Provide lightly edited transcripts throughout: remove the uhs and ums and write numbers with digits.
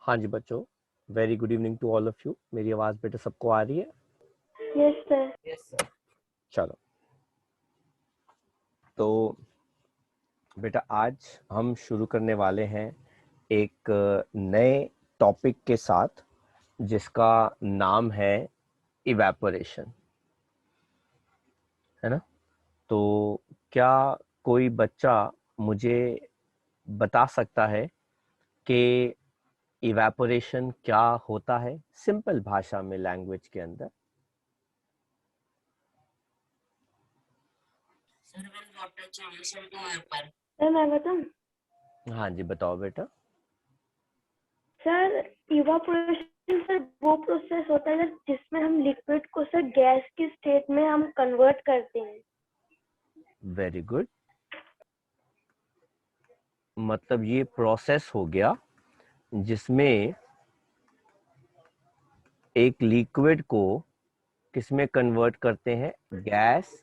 हाँ जी बच्चों, very good evening to all of you. मेरी आवाज बेटा सबको आ रही है? Yes sir. चलो, तो बेटा आज हम शुरू करने वाले हैं एक नए टॉपिक के साथ जिसका नाम है इवेपोरेशन, है ना। तो क्या कोई बच्चा मुझे बता सकता है कि इवेपोरेशन क्या होता है, सिंपल भाषा में, लैंग्वेज के अंदर? सर मैं बताऊं? हाँ जी बताओ बेटा। सर इवापोरेशन सर वो प्रोसेस होता है जिसमें हम लिक्विड को सर गैस की स्टेट में हम कन्वर्ट करते हैं। Very good. मतलब ये प्रोसेस हो गया जिसमें एक लिक्विड को किसमें कन्वर्ट करते हैं, गैस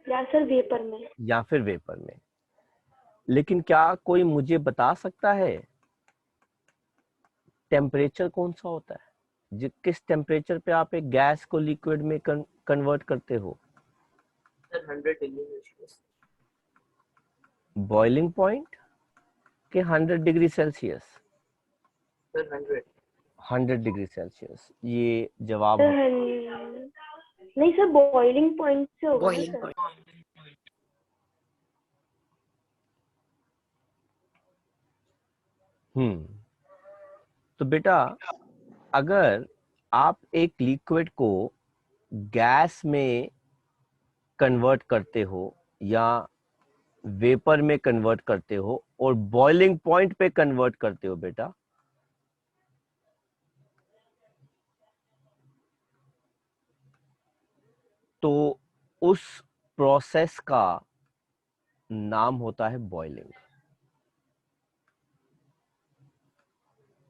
या सर वेपर में। या फिर वेपर में। लेकिन क्या कोई मुझे बता सकता है टेम्परेचर कौन सा होता है, किस टेम्परेचर पे आप एक गैस को लिक्विड में कन्वर्ट करते हो? 100 डिग्री सेल्सियस। बॉइलिंग पॉइंट के 100 degree Celsius? Sir 100 degree Celsius ये जवाब सर नहीं सर, बॉइलिंग पॉइंट से होगा ना बॉइलिंग सर। पॉइंट। तो बेटा अगर आप एक लिक्विड को गैस में कन्वर्ट करते हो या वेपर में कन्वर्ट करते हो और बॉइलिंग पॉइंट पे कन्वर्ट करते हो बेटा, तो उस प्रोसेस का नाम होता है बॉइलिंग।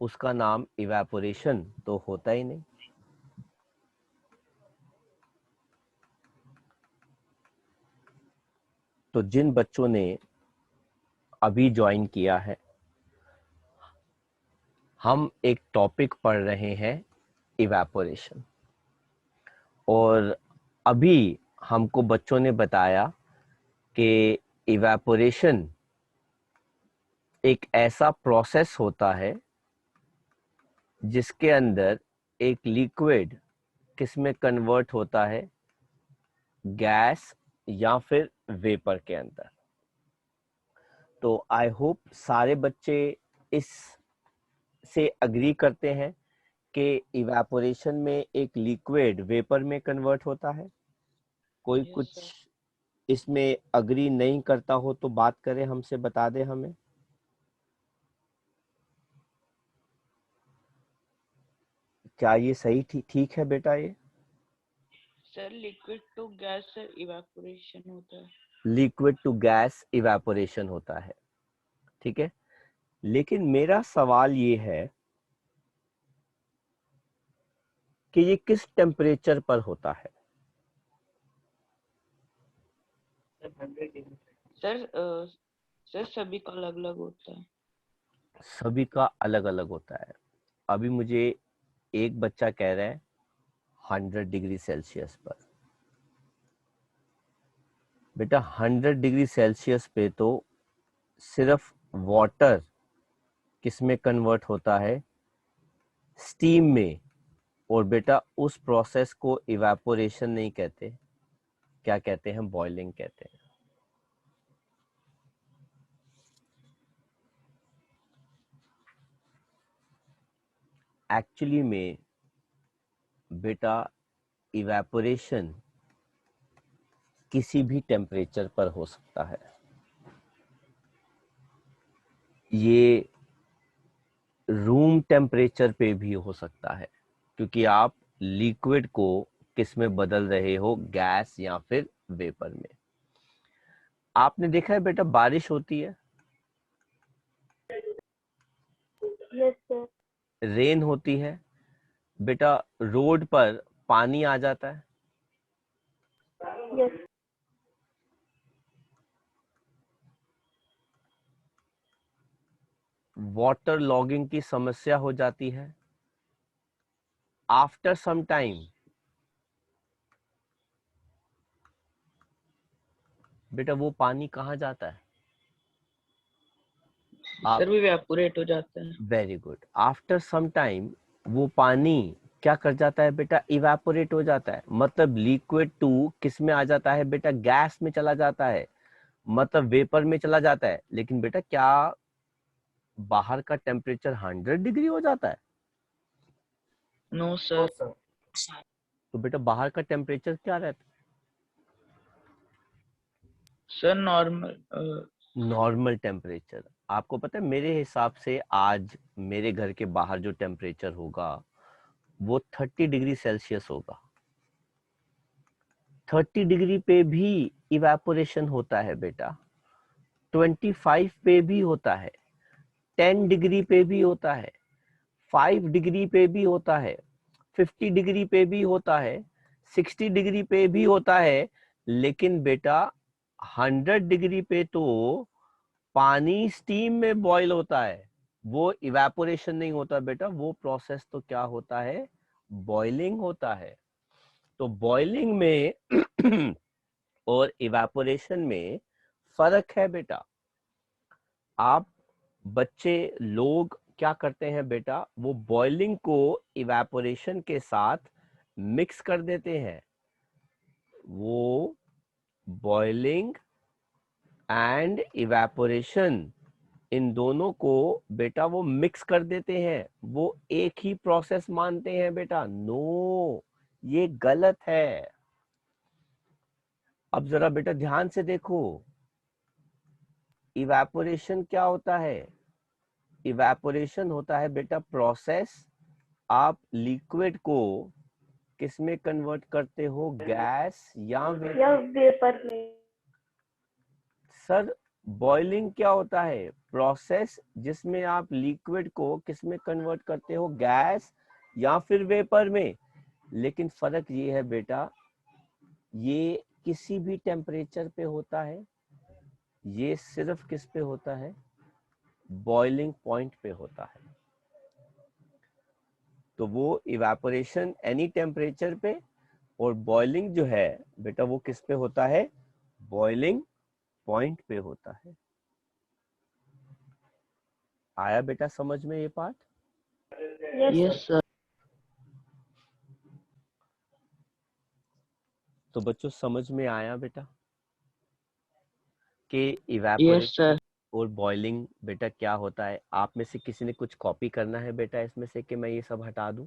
उसका नाम इवेपोरेशन तो होता ही नहीं। तो जिन बच्चों ने अभी ज्वाइन किया है, हम एक टॉपिक पढ़ रहे हैं इवेपोरेशन, और अभी हमको बच्चों ने बताया कि इवेपोरेशन एक ऐसा प्रोसेस होता है जिसके अंदर एक लिक्विड किसमें कन्वर्ट होता है, गैस या फिर वेपर के अंदर। तो आई होप सारे बच्चे इस से अग्री करते हैं कि इवेपोरेशन में एक लिक्विड वेपर में कन्वर्ट होता है। कोई Yes, कुछ sir. इसमें अग्री नहीं करता हो तो बात करे, हमसे बता दे हमें। क्या ये सही ठीक है बेटा? ये sir liquid to gas evaporation होता है। लिक्विड टू गैस इवेपोरेशन होता है, ठीक है। लेकिन मेरा सवाल ये है कि ये किस टेम्परेचर पर होता है? सर सर सभी का अलग अलग होता है। सभी का अलग अलग होता है। अभी मुझे एक बच्चा कह रहा है 100 डिग्री सेल्सियस पर। बेटा 100 डिग्री सेल्सियस पे तो सिर्फ वाटर किसमें कन्वर्ट होता है, स्टीम में। और बेटा उस प्रोसेस को इवेपोरेशन नहीं कहते, क्या कहते हैं, बॉइलिंग कहते हैं। एक्चुअली में बेटा इवेपोरेशन किसी भी टेम्परेचर पर हो सकता है। ये रूम टेम्परेचर पे भी हो सकता है, क्योंकि आप लिक्विड को किस में बदल रहे हो, गैस या फिर वेपर में। आपने देखा है बेटा बारिश होती है, यस सर। रेन होती है, बेटा रोड पर पानी आ जाता है। यस। वाटर लॉगिंग की समस्या हो जाती है। आफ्टर सम टाइम बेटा वो पानी कहाँ जाता है? आप सर वो इवेपोरेट हो जाता है। Very good. After some time वो पानी क्या कर जाता है बेटा? इवेपोरेट हो जाता है। मतलब लिक्विड टू किस में आ जाता है बेटा? गैस में चला जाता है, मतलब वेपर में चला जाता है। लेकिन बेटा क्या बाहर का टेम्परेचर 100 डिग्री हो जाता है? No sir. तो बेटा बाहर का टेम्परेचर क्या रहता सर नॉर्मल है? Normal temperature. आपको पता है मेरे हिसाब से आज मेरे घर के बाहर जो टेम्परेचर होगा वो 30 डिग्री सेल्सियस होगा। 30 डिग्री पे भी इवेपोरेशन होता है बेटा, 25 पे भी होता है, 10 डिग्री पे भी होता है, 5 डिग्री पे भी होता है, 50 डिग्री पे भी होता है, 60 डिग्री पे भी होता है। लेकिन बेटा 100 डिग्री पे तो पानी स्टीम में बॉईल होता है, वो इवेपोरेशन नहीं होता बेटा। वो प्रोसेस तो क्या होता है? बॉइलिंग होता है। तो बॉइलिंग में और इवेपोरेशन में फर्क है बेटा। आप बच्चे लोग क्या करते हैं बेटा? वो बॉइलिंग को इवेपोरेशन के साथ मिक्स कर देते हैं। वो बॉइलिंग एंड इवेपोरेशन इन दोनों को बेटा वो मिक्स कर देते हैं, वो एक ही प्रोसेस मानते हैं बेटा। नो, ये गलत है। अब जरा बेटा ध्यान से देखो, इवेपोरेशन क्या होता है? इवेपोरेशन होता है बेटा प्रोसेस, आप लिक्विड को किस में कन्वर्ट करते हो? गैस या वेपर में। सर बॉइलिंग क्या होता है? प्रोसेस जिसमें आप लिक्विड को किस में कन्वर्ट करते हो? गैस या फिर वेपर में। लेकिन फर्क ये है बेटा, ये किसी भी टेम्परेचर पे होता है, ये सिर्फ किस पे होता है? बॉइलिंग पॉइंट पे होता है। तो वो इवेपोरेशन एनी टेम्परेचर पे, और बॉइलिंग जो है बेटा वो किस पे होता है? बॉइलिंग पॉइंट पे होता है। आया बेटा समझ में ये पार्ट? Yes sir. तो बच्चों समझ में आया बेटा कि यस इवेपोरेशन सर। और बॉइलिंग बेटा क्या होता है? आप में से किसी ने कुछ कॉपी करना है बेटा इसमें से, कि मैं ये सब हटा दूं?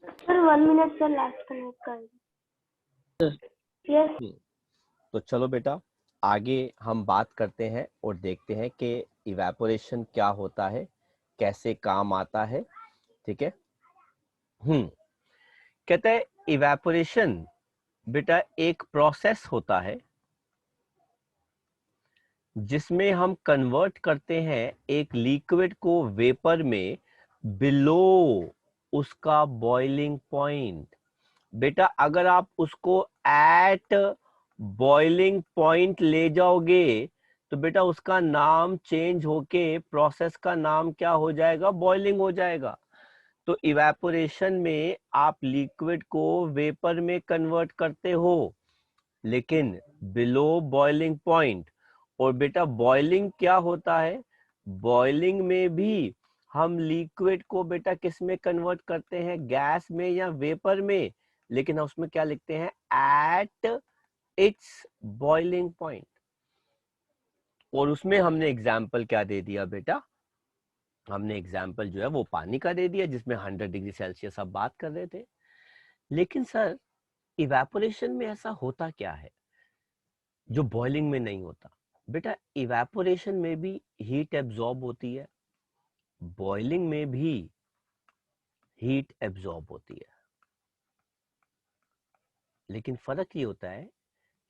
Sir 1 minute sir, last connect कर। यस। तो चलो बेटा आगे हम बात करते हैं और देखते हैं कि इवेपोरेशन क्या होता है, कैसे काम आता है। ठीक है। कहते हैं इवेपोरेशन बेटा एक प्रोसेस होता है जिसमें हम कन्वर्ट करते हैं एक लिक्विड को वेपर में बिलो उसका बॉइलिंग पॉइंट। बेटा अगर आप उसको एट बॉइलिंग पॉइंट ले जाओगे तो बेटा उसका नाम चेंज होके प्रोसेस का नाम क्या हो जाएगा? बॉइलिंग हो जाएगा। तो इवेपोरेशन में आप लिक्विड को वेपर में कन्वर्ट करते हो, लेकिन बिलो बॉइलिंग पॉइंट। और बेटा बॉइलिंग क्या होता है? बॉइलिंग में भी हम लिक्विड को बेटा किस में कन्वर्ट करते हैं? गैस में या वेपर में। लेकिन हम उसमें क्या लिखते हैं? At its boiling point. और उसमें हमने एग्जाम्पल क्या दे दिया बेटा? हमने एग्जाम्पल जो है वो पानी का दे दिया, जिसमें 100 डिग्री सेल्सियस आप बात कर रहे थे। लेकिन सर इवेपोरेशन में ऐसा होता क्या है जो बॉइलिंग में नहीं होता? बेटा इवेपोरेशन में भी हीट एब्जॉर्ब होती है, बॉइलिंग में भी हीट एब्जॉर्ब होती है। लेकिन फर्क ये होता है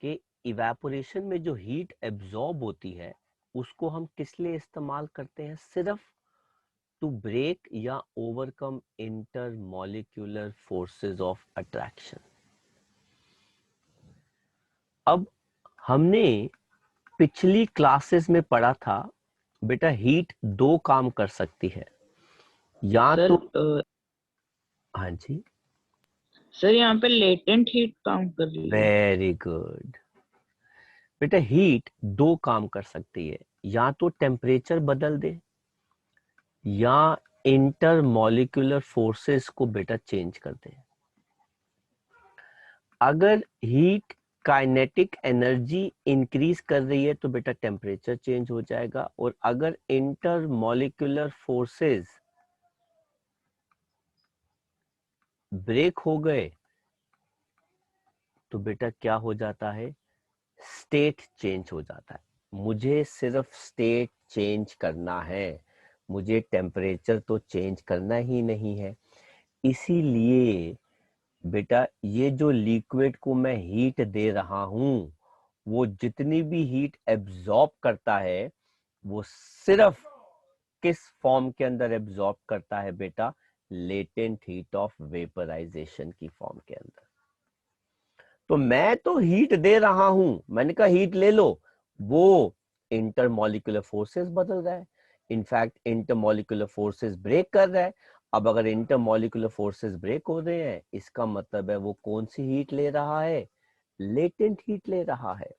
कि इवेपोरेशन में जो हीट एब्जॉर्ब होती है उसको हम किस लिए इस्तेमाल करते हैं? सिर्फ टू ब्रेक या overcome intermolecular forces of attraction. अब हमने पिछली क्लासेस में पढ़ा था बेटा हीट दो काम कर सकती है, या सर तो हाँ जी, सर यहाँ पे लेटेंट हीट काम कर रही है। वेरी गुड बेटा, हीट दो काम कर सकती है, या तो टेम्परेचर बदल दे या इंटर मॉलिक्यूलर फोर्सेस को बेटा चेंज कर दे। अगर हीट काइनेटिक एनर्जी इंक्रीज कर रही है तो बेटा टेम्परेचर चेंज हो जाएगा, और अगर इंटर मॉलिक्यूलर फोर्सेस ब्रेक हो गए तो बेटा क्या हो जाता है, स्टेट चेंज हो जाता है। मुझे सिर्फ स्टेट चेंज करना है, मुझे टेम्परेचर तो चेंज करना ही नहीं है। इसीलिए बेटा ये जो लिक्विड को मैं हीट दे रहा हूं, वो जितनी भी हीट एब्जॉर्ब करता है वो सिर्फ किस फॉर्म के अंदर एब्जॉर्ब करता है बेटा, लेटेंट हीट ऑफ वेपराइजेशन की फॉर्म के अंदर। तो मैं तो हीट दे रहा हूं, मैंने कहा हीट ले लो, वो इंटरमॉलिक्यूलर फोर्सेस बदल रहा है, इनफैक्ट इंटरमॉलिक्यूलर फोर्सेस ब्रेक कर रहा है। अब अगर इंटरमॉलिक्यूलर फोर्सेस ब्रेक हो रहे हैं, इसका मतलब है वो कौन सी हीट ले रहा है, लेटेंट हीट ले रहा है।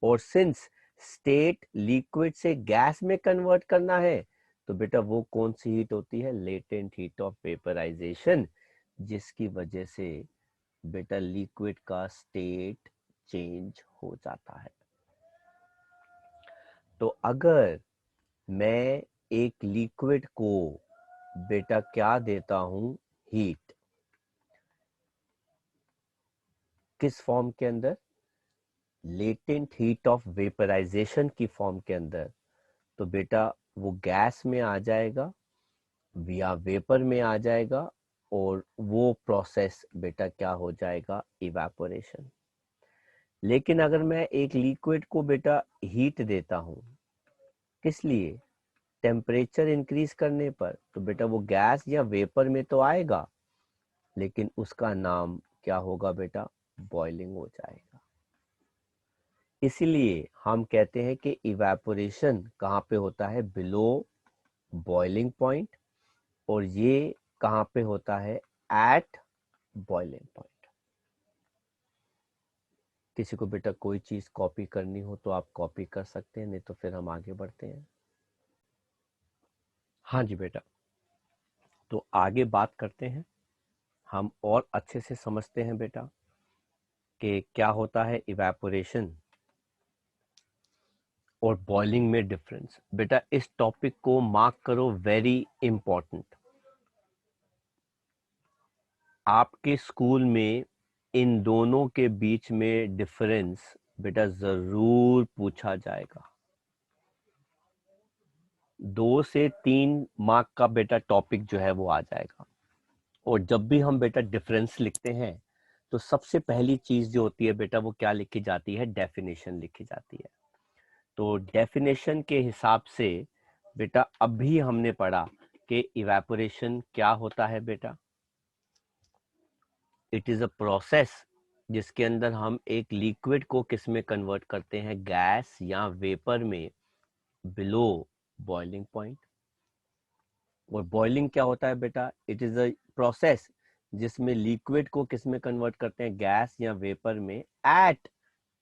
और सिंस स्टेट लिक्विड से गैस में कन्वर्ट करना है, तो बेटा वो कौन सी हीट होती है, लेटेंट हीट ऑफ वेपराइजेशन, जिसकी वजह से बेटा लिक्विड का स्टेट चेंज हो जाता है। तो अगर मैं एक लिक्विड को बेटा क्या देता हूं, हीट, किस फॉर्म के अंदर, लेटेंट हीट ऑफ वेपराइजेशन की फॉर्म के अंदर, तो बेटा वो गैस में आ जाएगा या वेपर में आ जाएगा, और वो प्रोसेस बेटा क्या हो जाएगा, इवेपोरेशन। लेकिन अगर मैं एक लिक्विड को बेटा हीट देता हूं, किस लिए, टेम्परेचर इंक्रीज करने पर, तो बेटा वो गैस या वेपर में तो आएगा, लेकिन उसका नाम क्या होगा बेटा, बॉइलिंग हो जाएगा। इसीलिए हम कहते हैं कि इवेपोरेशन कहाँ पे होता है, बिलो बॉइलिंग पॉइंट, और ये कहाँ पे होता है, एट बॉइलिंग पॉइंट। किसी को बेटा कोई चीज कॉपी करनी हो तो आप कॉपी कर सकते हैं, नहीं तो फिर हम आगे बढ़ते हैं। हाँ जी बेटा, तो आगे बात करते हैं, हम और अच्छे से समझते हैं बेटा कि क्या होता है इवेपोरेशन और बॉइलिंग में डिफरेंस। बेटा इस टॉपिक को मार्क करो, वेरी इंपॉर्टेंट। आपके स्कूल में इन दोनों के बीच में डिफरेंस बेटा जरूर पूछा जाएगा। 2 से 3 मार्क का बेटा टॉपिक जो है वो आ जाएगा। और जब भी हम बेटा डिफरेंस लिखते हैं तो सबसे पहली चीज जो होती है बेटा वो क्या लिखी जाती है, डेफिनेशन लिखी जाती है। तो डेफिनेशन के हिसाब से बेटा अभी हमने पढ़ा कि इवेपोरेशन क्या होता है बेटा, इट इज अ प्रोसेस जिसके अंदर हम एक लिक्विड को किस में कन्वर्ट करते हैं, गैस या वेपर में, बिलो बॉइलिंग पॉइंट। और बॉइलिंग क्या होता है बेटा, इट इज अ प्रोसेस जिसमें लिक्विड को किस में कन्वर्ट करते हैं, गैस या वेपर में, एट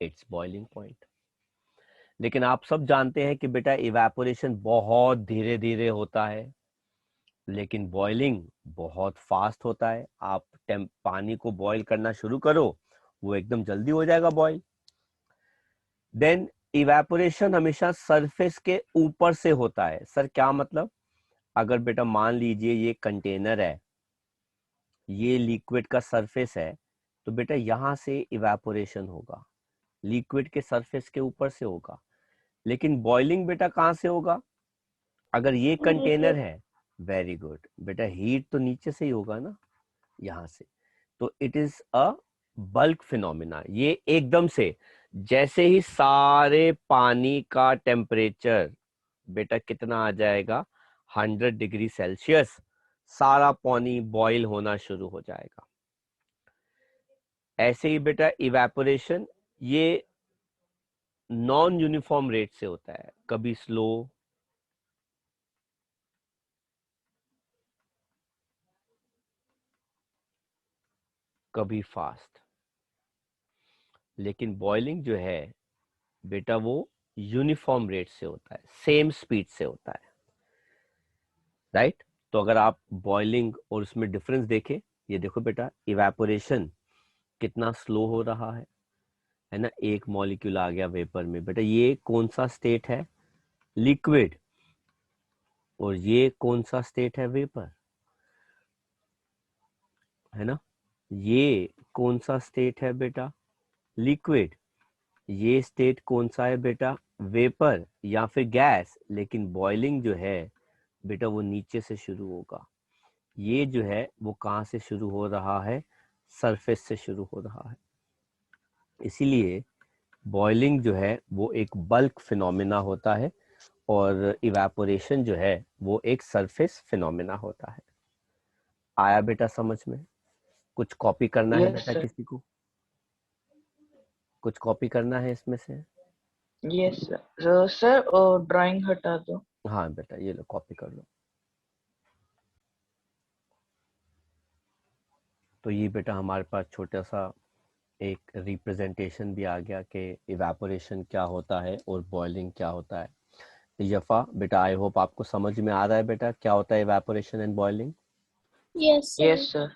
इट्स बॉइलिंग पॉइंट। लेकिन आप सब जानते हैं कि बेटा इवेपोरेशन बहुत धीरे धीरे होता है, लेकिन बॉइलिंग बहुत फास्ट होता है। आप पानी को बॉईल करना शुरू करो, वो एकदम जल्दी हो जाएगा बॉईल। देन इवेपोरेशन हमेशा सरफेस के ऊपर से होता है। सर क्या मतलब, अगर बेटा मान लीजिए ये कंटेनर है, ये लिक्विड का सरफेस है, तो बेटा यहां से इवेपोरेशन होगा, लिक्विड के सरफेस के ऊपर से होगा। लेकिन बॉइलिंग बेटा कहां से होगा, अगर ये कंटेनर नीचे। है, वेरी गुड बेटा, हीट तो नीचे से ही होगा ना, यहां से। तो it is a bulk phenomena. ये एकदम से, जैसे ही सारे पानी का टेम्परेचर बेटा कितना आ जाएगा, 100 डिग्री सेल्सियस, सारा पानी बॉईल होना शुरू हो जाएगा। ऐसे ही बेटा इवेपोरेशन ये नॉन यूनिफॉर्म रेट से होता है, कभी स्लो, कभी फास्ट। लेकिन बॉइलिंग जो है बेटा वो यूनिफॉर्म रेट से होता है, सेम स्पीड से होता है, राइट। तो अगर आप बॉइलिंग और उसमें डिफरेंस देखें, ये देखो बेटा इवेपोरेशन कितना स्लो हो रहा है ना, एक मॉलिक्यूल आ गया वेपर में। बेटा ये कौन सा स्टेट है, लिक्विड, और ये कौन सा स्टेट है, वेपर, है ना। ये कौन सा स्टेट है बेटा, लिक्विड। ये स्टेट कौन सा है बेटा, वेपर या फिर गैस। लेकिन बॉइलिंग जो है बेटा वो नीचे से शुरू होगा। ये जो है वो कहाँ से शुरू हो रहा है, सरफेस से शुरू हो रहा है। इसीलिए बॉइलिंग जो है वो एक बल्क फिनोमेना होता है और इवेपोरेशन जो है वो एक सरफेस फिनोमेना होता है। आया बेटा समझ में? कुछ कॉपी करना है यस बेटा, सर, किसी को कुछ कॉपी करना है इसमें से? Yes sir. सर ड्राइंग हटा दो। हाँ बेटा ये लो कॉपी कर लो। तो ये बेटा हमारे पास छोटा सा एक रिप्रेजेंटेशन भी आ गया कि इवेपोरेशन क्या होता है और बॉइलिंग क्या होता है। यफा बेटा आई होप आपको समझ में आ रहा है बेटा क्या होता है evaporation and boiling. Yes yes sir.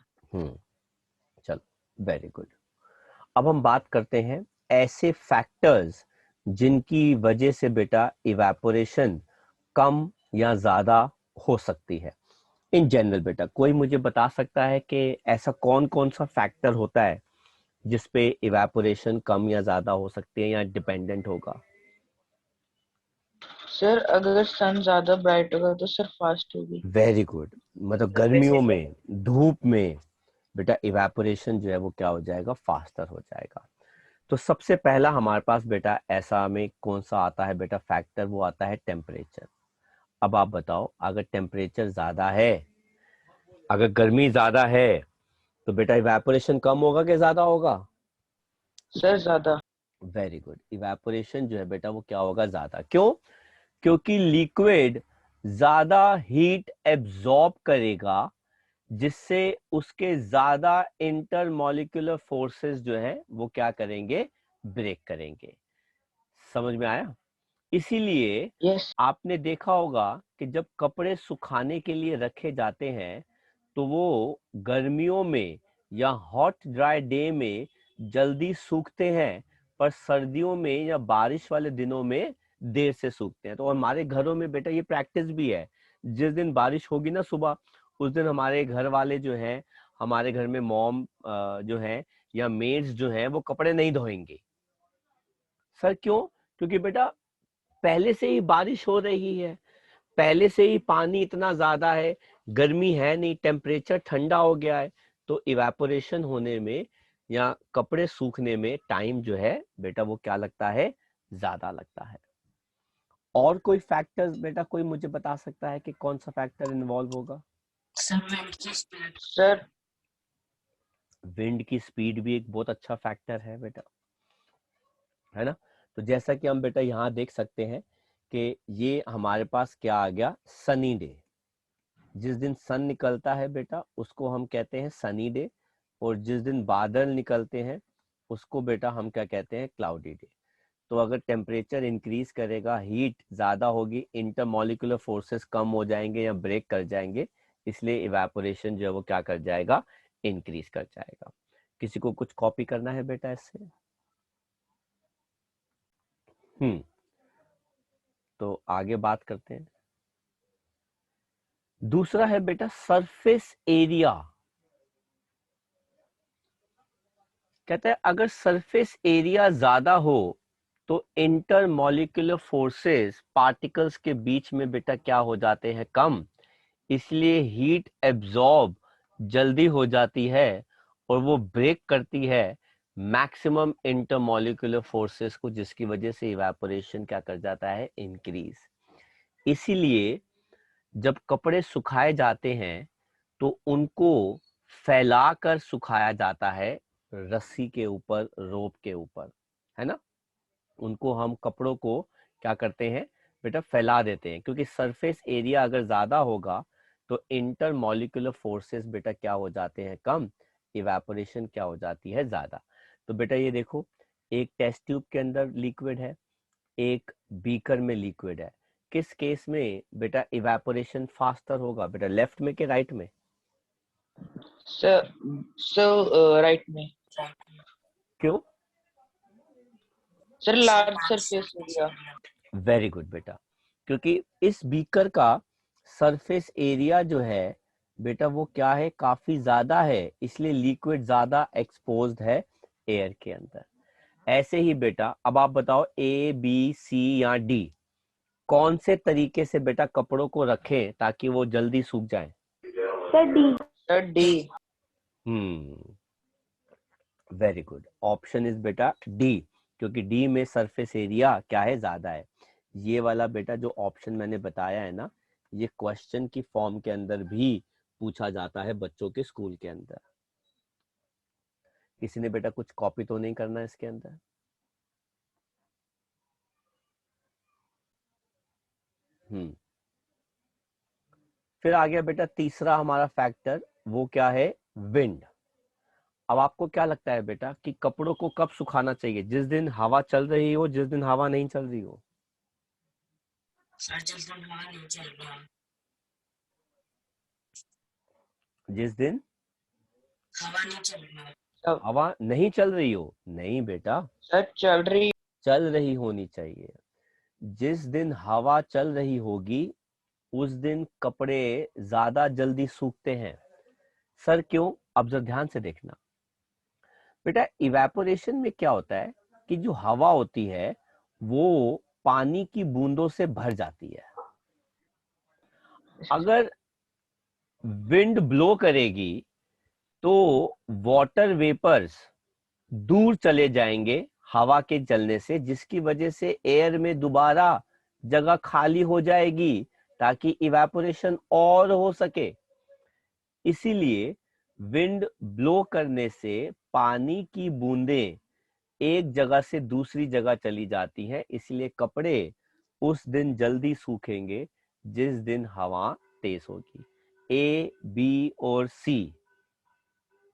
चलो वेरी गुड। अब हम बात करते हैं ऐसे फैक्टर्स जिनकी वजह से बेटा इवेपोरेशन कम या ज्यादा हो सकती है। इन जनरल बेटा कोई मुझे बता सकता है कि ऐसा कौन कौन सा फैक्टर होता है जिसपे इवेपोरेशन कम या ज्यादा हो सकती है या डिपेंडेंट होगा? सर अगर सन ज्यादा ब्राइट होगा तो सर फास्ट होगी। Very good. मतलब गर्मियों में, धूप में बेटा इवेपोरेशन जो है वो क्या हो जाएगा, फास्टर हो जाएगा। तो सबसे पहला हमारे पास बेटा ऐसा में कौन सा आता है बेटा फैक्टर, वो आता है टेम्परेचर। अब आप बताओ अगर टेम्परेचर ज्यादा है, अगर गर्मी ज्यादा है तो बेटा इवेपोरेशन कम होगा कि ज्यादा होगा? सर ज्यादा। Very good. इवेपोरेशन जो है बेटा वो क्या होगा, ज्यादा। क्यों? क्योंकि लिक्विड ज्यादा हीट एब्जॉर्ब करेगा जिससे उसके ज्यादा इंटरमॉलिक्यूलर फोर्सेस जो है वो क्या करेंगे, ब्रेक करेंगे। समझ में आया? इसीलिए यस आपने देखा होगा कि जब कपड़े सुखाने के लिए रखे जाते हैं तो वो गर्मियों में या हॉट ड्राई डे में जल्दी सूखते हैं, पर सर्दियों में या बारिश वाले दिनों में देर से सूखते हैं। तो हमारे घरों में बेटा ये प्रैक्टिस भी है, जिस दिन बारिश होगी ना सुबह, उस दिन हमारे घर वाले जो हैं, हमारे घर में मॉम जो है या मेड्स जो हैं वो कपड़े नहीं धोएंगे। सर क्यों? क्योंकि बेटा पहले से ही बारिश हो रही है, पहले से ही पानी इतना ज्यादा है, गर्मी है नहीं, टेम्परेचर ठंडा हो गया है, तो इवेपोरेशन होने में या कपड़े सूखने में टाइम जो है बेटा वो क्या लगता है, ज्यादा लगता है। और कोई फैक्टर्स बेटा कोई मुझे बता सकता है कि कौन सा फैक्टर इन्वॉल्व होगा? सर। विंड की स्पीड भी एक बहुत अच्छा फैक्टर है बेटा, है ना। तो जैसा कि हम बेटा यहाँ देख सकते हैं कि ये हमारे पास क्या आ गया, सनी डे। जिस दिन सन निकलता है बेटा उसको हम कहते हैं सनी डे, और जिस दिन बादल निकलते हैं उसको बेटा हम क्या कहते हैं, क्लाउडी डे। तो अगर टेम्परेचर इंक्रीज करेगा, हीट ज्यादा होगी, इंटरमॉलिक्यूलर फोर्सेस कम हो जाएंगे या ब्रेक कर जाएंगे, इसलिए इवेपोरेशन जो है वो क्या कर जाएगा, इंक्रीज कर जाएगा। किसी को कुछ कॉपी करना है बेटा इससे? तो आगे बात करते हैं। दूसरा है बेटा सरफेस एरिया। कहता है अगर सरफेस एरिया ज्यादा हो तो इंटरमॉलिक्यूलर फोर्सेस पार्टिकल्स के बीच में बेटा क्या हो जाते हैं, कम, इसलिए हीट एब्जॉर्ब जल्दी हो जाती है और वो ब्रेक करती है मैक्सिमम इंटरमॉलिक्यूलर फोर्सेस को, जिसकी वजह से इवेपोरेशन क्या कर जाता है, इंक्रीज। इसीलिए जब कपड़े सुखाए जाते हैं तो उनको फैलाकर सुखाया जाता है, रस्सी के ऊपर, रोप के ऊपर, है ना। उनको हम कपड़ों को क्या करते हैं बेटा, फैला देते हैं, क्योंकि सरफेस एरिया अगर ज्यादा होगा तो इंटरमॉलिक्यूलर फोर्सेस बेटा क्या हो जाते हैं, कम, इवेपोरेशन क्या हो जाती है ज्यादा। तो बेटा ये देखो, एक टेस्ट ट्यूब के अंदर लिक्विड है, एक बीकर में लिक्विड है, किस केस में बेटा इवेपोरेशन फास्टर होगा बेटा, लेफ्ट में कि राइट में? सर राइट में। क्यों? Sir large surface area. Very good बेटा, क्योंकि इस बीकर का सरफेस एरिया जो है बेटा वो क्या है, काफी ज्यादा है, इसलिए लिक्विड ज्यादा एक्सपोज्ड है एयर के अंदर। ऐसे ही बेटा अब आप बताओ ए बी सी या डी, कौन से तरीके से बेटा कपड़ों को रखें ताकि वो जल्दी सूख जाए? Sir D. Sir D. Very good, option is बेटा डी, क्योंकि डी में सरफेस एरिया क्या है, ज्यादा है। ये वाला बेटा जो ऑप्शन मैंने बताया है ना, ये क्वेश्चन की फॉर्म के अंदर भी पूछा जाता है बच्चों के स्कूल के अंदर। किसी ने बेटा कुछ कॉपी तो नहीं करना इसके अंदर? फिर आ गया बेटा तीसरा हमारा फैक्टर, वो क्या है, विंड। अब आपको क्या लगता है बेटा कि कपड़ों को कब सुखाना चाहिए, जिस दिन हवा चल रही हो, जिस दिन हवा नहीं चल रही हो? सर जिस दिन हवा नहीं चल रहा। जिस दिन हवा नहीं चल रहा। हवा नहीं चल रही हो? नहीं बेटा, सर चल रही। चल रही होनी चाहिए। जिस दिन हवा चल रही होगी उस दिन कपड़े ज्यादा जल्दी सूखते हैं। सर क्यों? अब जरा ध्यान से देखना बेटा, इवेपोरेशन में क्या होता है कि जो हवा होती है वो पानी की बूंदों से भर जाती है। अगर विंड ब्लो करेगी तो वाटर वेपर्स दूर चले जाएंगे हवा के चलने से, जिसकी वजह से एयर में दोबारा जगह खाली हो जाएगी ताकि इवेपोरेशन और हो सके। इसीलिए विंड ब्लो करने से पानी की बूंदें एक जगह से दूसरी जगह चली जाती हैं, इसलिए कपड़े उस दिन जल्दी सूखेंगे जिस दिन हवा तेज होगी। ए, बी और सी,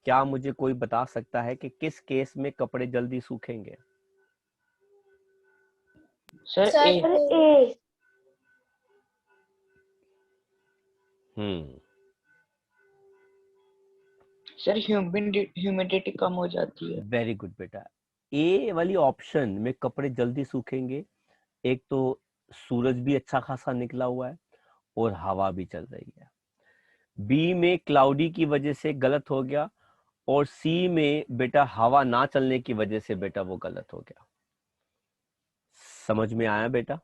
क्या मुझे कोई बता सकता है कि किस केस में कपड़े जल्दी सूखेंगे? सर ए। ए। सर ह्यूमिडिटी कम हो जाती है। वेरी गुड बेटा, ए वाली ऑप्शन में कपड़े जल्दी सूखेंगे, एक तो सूरज भी अच्छा खासा निकला हुआ है और हवा भी चल रही है। बी में क्लाउडी की वजह से गलत हो गया, और सी में बेटा हवा ना चलने की वजह से बेटा वो गलत हो गया। समझ में आया बेटा?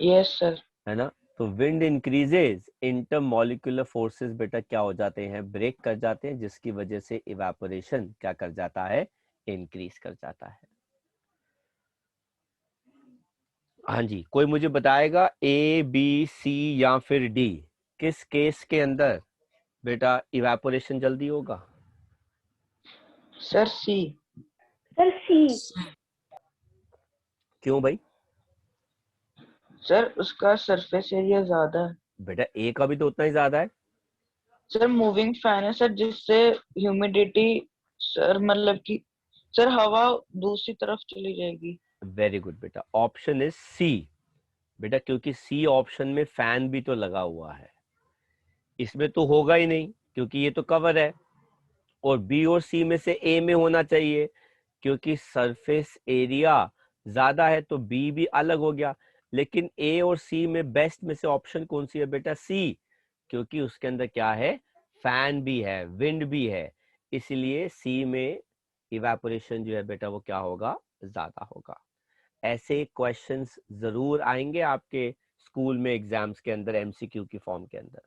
Yes sir. है ना? तो विंड इंक्रीजेज, इंटरमॉलिक्यूलर फोर्सेस बेटा क्या हो जाते हैं, ब्रेक कर जाते हैं, जिसकी वजह से इवेपोरेशन क्या कर जाता है, इंक्रीज कर जाता है। हाँ जी, कोई मुझे बताएगा ए, बी, सी या फिर डी, किस केस के अंदर बेटा इवेपोरेशन जल्दी होगा? सर सी। सर सी। क्यों भाई? सर उसका सरफेस एरिया ज्यादा है। बेटा ए का भी तो उतना ही ज्यादा है। सर मूविंग फैन है सर, जिससे ह्यूमिडिटी, सर मतलब कि सर हवा दूसरी तरफ चली जाएगी। वेरी गुड बेटा, ऑप्शन इज सी बेटा, क्योंकि सी ऑप्शन में फैन भी तो लगा हुआ है, इसमें तो होगा ही नहीं क्योंकि ये तो कवर है। और बी और सी में से ए में होना चाहिए, क्योंकि सरफेस एरिया ज्यादा है, तो बी भी अलग हो गया। लेकिन ए और सी में बेस्ट में से ऑप्शन कौन सी है बेटा? सी, क्योंकि उसके अंदर क्या है, फैन भी है, विंड भी है, इसलिए सी में इवेपोरेशन जो है बेटा वो क्या होगा, ज्यादा होगा। ऐसे क्वेश्चंस जरूर आएंगे आपके स्कूल में एग्जाम्स के अंदर, एमसीक्यू की फॉर्म के अंदर।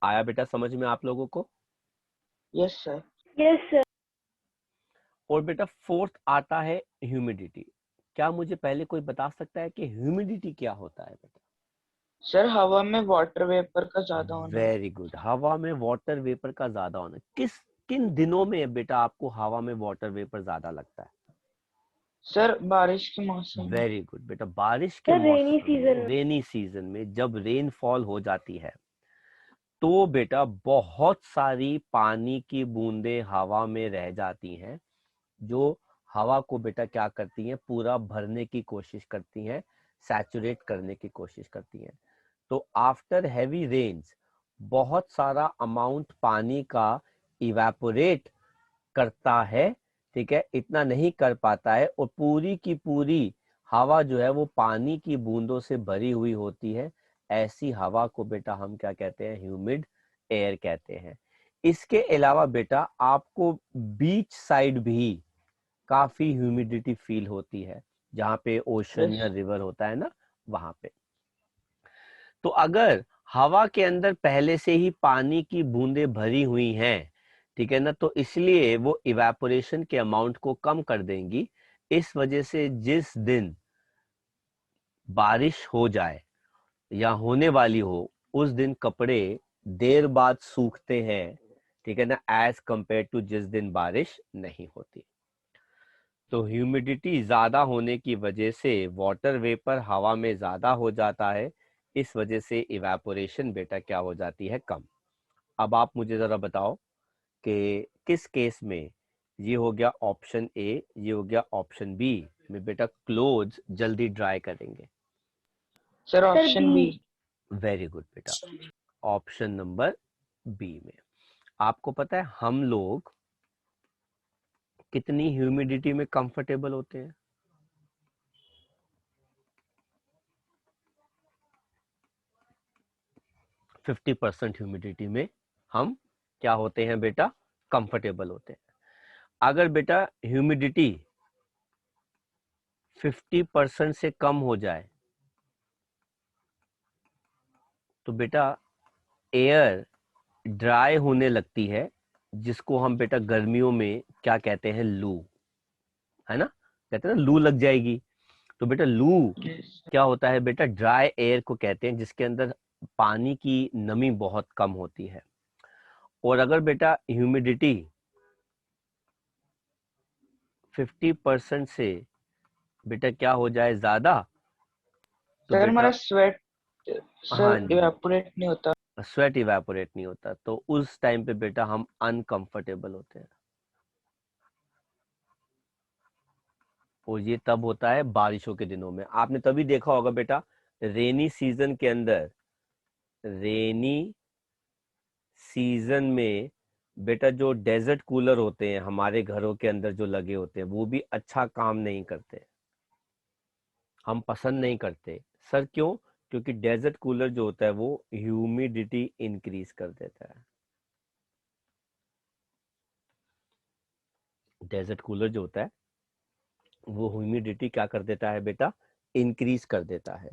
आया बेटा समझ में आप लोगों को? Yes sir. Yes sir. और बेटा फोर्थ आता है ह्यूमिडिटी। क्या मुझे पहले कोई बता सकता है कि ह्यूमिडिटी क्या होता है बेटा? सर हवा में वाटर वेपर का ज्यादा होना। वेरी गुड, हवा में वाटर वेपर का ज्यादा होना। किन दिनों में बेटा आपको हवा में वाटर वेपर ज्यादा लगता है? सर बारिश के मौसम में। वेरी गुड बेटा, बारिश के सर रेनी मौसम सीजन में, रेनी सीजन में जब रेनफॉल हो जाती है तो बेटा बहुत सारी पानी की बूंदें हवा में रह जाती हैं, जो हवा को बेटा क्या करती हैं, पूरा भरने की कोशिश करती हैं, सैचुरेट करने की कोशिश करती हैं। तो आफ्टर हैवी रेन्स बहुत सारा अमाउंट पानी का इवेपोरेट करता है, ठीक है, इतना नहीं कर पाता है, और पूरी की पूरी हवा जो है वो पानी की बूंदों से भरी हुई होती है। ऐसी हवा को बेटा हम क्या कहते हैं, ह्यूमिड एयर कहते हैं। इसके अलावा बेटा आपको बीच साइड भी काफी ह्यूमिडिटी फील होती है, जहाँ पे ओशन या रिवर होता है ना, वहां पे। तो अगर हवा के अंदर पहले से ही पानी की बूंदें भरी हुई हैं, ठीक है ना, तो इसलिए वो इवेपोरेशन के अमाउंट को कम कर देंगी। इस वजह से जिस दिन बारिश हो जाए या होने वाली हो, उस दिन कपड़े देर बाद सूखते हैं, ठीक है ना, एज कंपेयर टू जिस दिन बारिश नहीं होती। तो ह्यूमिडिटी ज्यादा होने की वजह से वाटर वेपर हवा में ज्यादा हो जाता है, इस वजह से इवेपोरेशन बेटा क्या हो जाती है, कम। अब आप मुझे जरा बताओ कि किस केस में ये हो गया ऑप्शन ए, ये हो गया ऑप्शन बी में बेटा क्लोथ्स जल्दी ड्राई करेंगे। Sir option B. Very good बेटा, ऑप्शन नंबर बी में। आपको पता है हम लोग कितनी ह्यूमिडिटी में कंफर्टेबल होते हैं? 50% ह्यूमिडिटी में हम क्या होते हैं बेटा, कंफर्टेबल होते हैं। अगर बेटा ह्यूमिडिटी 50% से कम हो जाए तो बेटा एयर ड्राई होने लगती है, जिसको हम बेटा गर्मियों में क्या कहते हैं, लू, है ना, कहते हैं ना लू लग जाएगी। तो बेटा लू क्या होता है बेटा, ड्राई एयर को कहते हैं, जिसके अंदर पानी की नमी बहुत कम होती है। और अगर बेटा ह्यूमिडिटी 50% से बेटा क्या हो जाए ज्यादा, तो सर हमारा बेटा स्वेट हाँ सर जी, इवेपोरेट नहीं होता। स्वेट इवेपोरेट नहीं होता, तो उस टाइम पे बेटा हम अनकंफर्टेबल होते हैं। और ये तब होता है बारिशों के दिनों में। आपने तभी देखा होगा बेटा रेनी सीजन के अंदर, रेनी सीजन में बेटा जो डेजर्ट कूलर होते हैं हमारे घरों के अंदर जो लगे होते हैं, वो भी अच्छा काम नहीं करते, हम पसंद नहीं करते। सर क्यों? क्योंकि डेजर्ट कूलर जो होता है वो ह्यूमिडिटी इंक्रीज कर देता है। डेजर्ट कूलर जो होता है वो ह्यूमिडिटी क्या कर देता है बेटा, इंक्रीज कर देता है।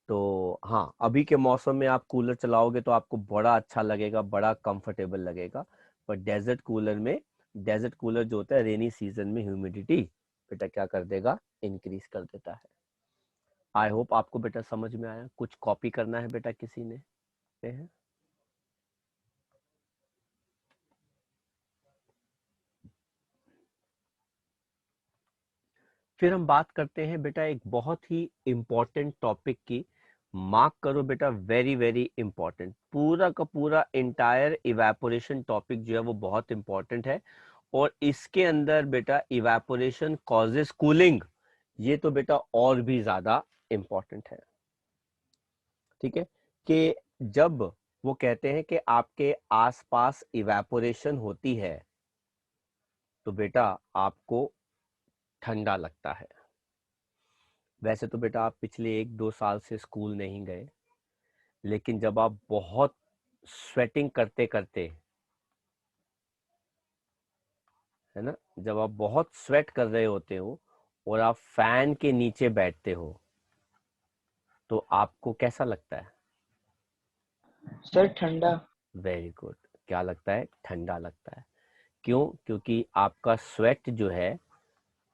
तो हाँ, अभी के मौसम में आप कूलर चलाओगे तो आपको बड़ा अच्छा लगेगा, बड़ा कंफर्टेबल लगेगा। पर डेजर्ट कूलर में, डेजर्ट कूलर जो होता है रेनी सीजन में ह्यूमिडिटी बेटा क्या कर देगा, इंक्रीज कर देता है। आई होप आपको बेटा समझ में आया। कुछ कॉपी करना है बेटा किसी ने है? फिर हम बात करते हैं बेटा एक बहुत ही इंपॉर्टेंट टॉपिक की। मार्क करो बेटा, वेरी वेरी इंपॉर्टेंट। पूरा का पूरा इंटायर इवेपोरेशन टॉपिक जो है वो बहुत इंपॉर्टेंट है, और इसके अंदर बेटा इवेपोरेशन कॉजेस कूलिंग, ये तो बेटा और भी ज्यादा इंपॉर्टेंट है। ठीक है, कि जब वो कहते हैं कि आपके आसपास इवेपोरेशन होती है तो बेटा आपको ठंडा लगता है। वैसे तो बेटा आप पिछले 1-2 साल से स्कूल नहीं गए, लेकिन जब आप बहुत स्वेटिंग करते करते, है ना, जब आप बहुत स्वेट कर रहे होते हो और आप फैन के नीचे बैठते हो तो आपको कैसा लगता है? सर ठंडा। वेरी गुड, क्या लगता है? ठंडा लगता है। क्यों? क्योंकि आपका स्वेट जो है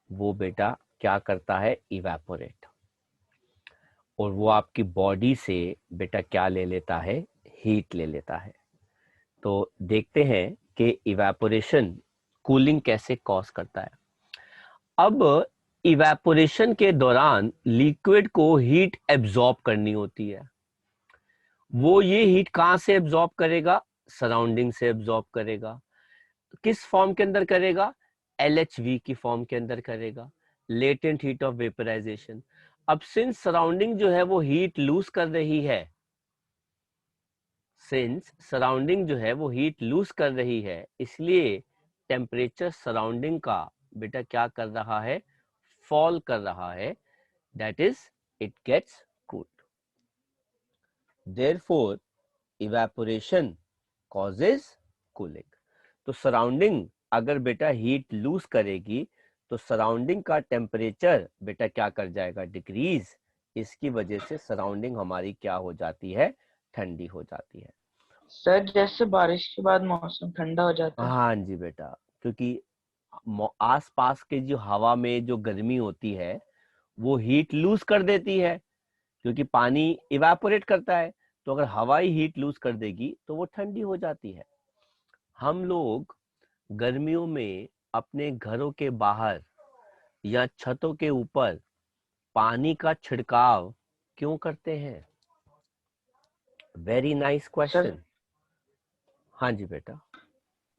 वो बेटा क्या करता है, इवेपोरेट, और वो आपकी बॉडी से बेटा क्या ले लेता है, हीट ले लेता है। तो देखते हैं कि इवेपोरेशन कूलिंग कैसे कॉज करता है। अब इवेपोरेशन के दौरान लिक्विड को हीट एब्जॉर्ब करनी होती है। वो ये हीट कहां से एब्जॉर्ब करेगा? सराउंडिंग से एब्जॉर्ब करेगा। किस फॉर्म के अंदर करेगा? LHV की फॉर्म के अंदर करेगा, लेटेंट हीट ऑफ वेपराइजेशन। अब सिंस सराउंडिंग जो है वो हीट लूज कर रही है, सिंस सराउंडिंग जो है वो हीट लूज कर रही है, इसलिए टेम्परेचर सराउंडिंग का बेटा क्या कर रहा है? फॉल कर रहा है, that is it gets cooled. Therefore evaporation causes cooling. तो सराउंडिंग अगर बेटा हीट लूज करेगी तो सराउंडिंग का टेम्परेचर बेटा क्या कर जाएगा? डिक्रीज। इसकी वजह से सराउंडिंग हमारी क्या हो जाती है? ठंडी हो जाती है। सर जैसे बारिश के बाद मौसम ठंडा हो जाता है। हाँ जी बेटा, क्योंकि आस पास के जो हवा में जो गर्मी होती है वो हीट लूज कर देती है, क्योंकि पानी इवेपोरेट करता है। तो अगर हवा ही हीट लूज कर देगी तो वो ठंडी हो जाती है। हम लोग गर्मियों में अपने घरों के बाहर या छतों के ऊपर पानी का छिड़काव क्यों करते हैं? Very nice question. हाँ जी बेटा।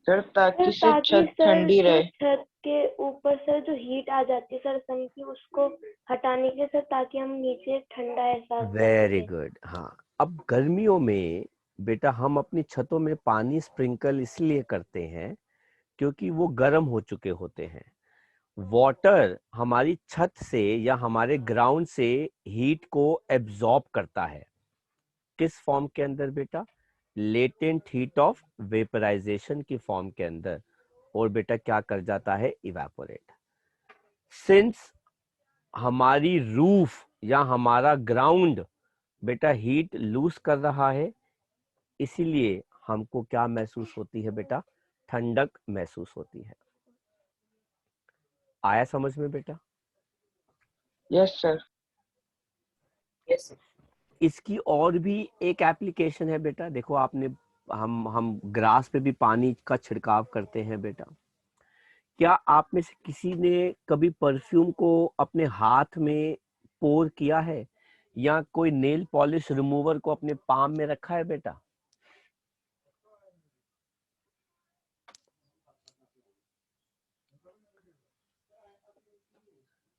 सर सर ताकि से ताकि छत सर ठंडी जो रहे। छत के ऊपर सर जो हीट आ जाती है सर सन की, उसको हटाने के लिए सर, ताकि हम नीचे ठंडा एहसास कर वेरी सकें। गुड। हाँ, अब गर्मियों में बेटा हम अपनी छतों में पानी स्प्रिंकल इसलिए करते हैं क्योंकि वो गर्म हो चुके होते हैं। वाटर हमारी छत से या हमारे ग्राउंड से हीट को एब्जॉर्ब करता है। किस फॉर्म के अंदर बेटा? लेटेंट हीट ऑफ वेपराइजेशन की फॉर्म के अंदर। और बेटा क्या कर जाता है? इवेपोरेट। सिंस हमारी रूफ या हमारा ग्राउंड बेटा हीट लूज कर रहा है, इसीलिए हमको क्या महसूस होती है बेटा? ठंडक महसूस होती है। आया समझ में बेटा? Yes sir. Yes sir. इसकी और भी एक एप्लीकेशन है बेटा। देखो आपने, हम ग्रास पे भी पानी का छिड़काव करते हैं बेटा। क्या आप में से किसी ने कभी परफ्यूम को अपने हाथ में पोर किया है या कोई नेल पॉलिश रिमूवर को अपने पाम में रखा है बेटा?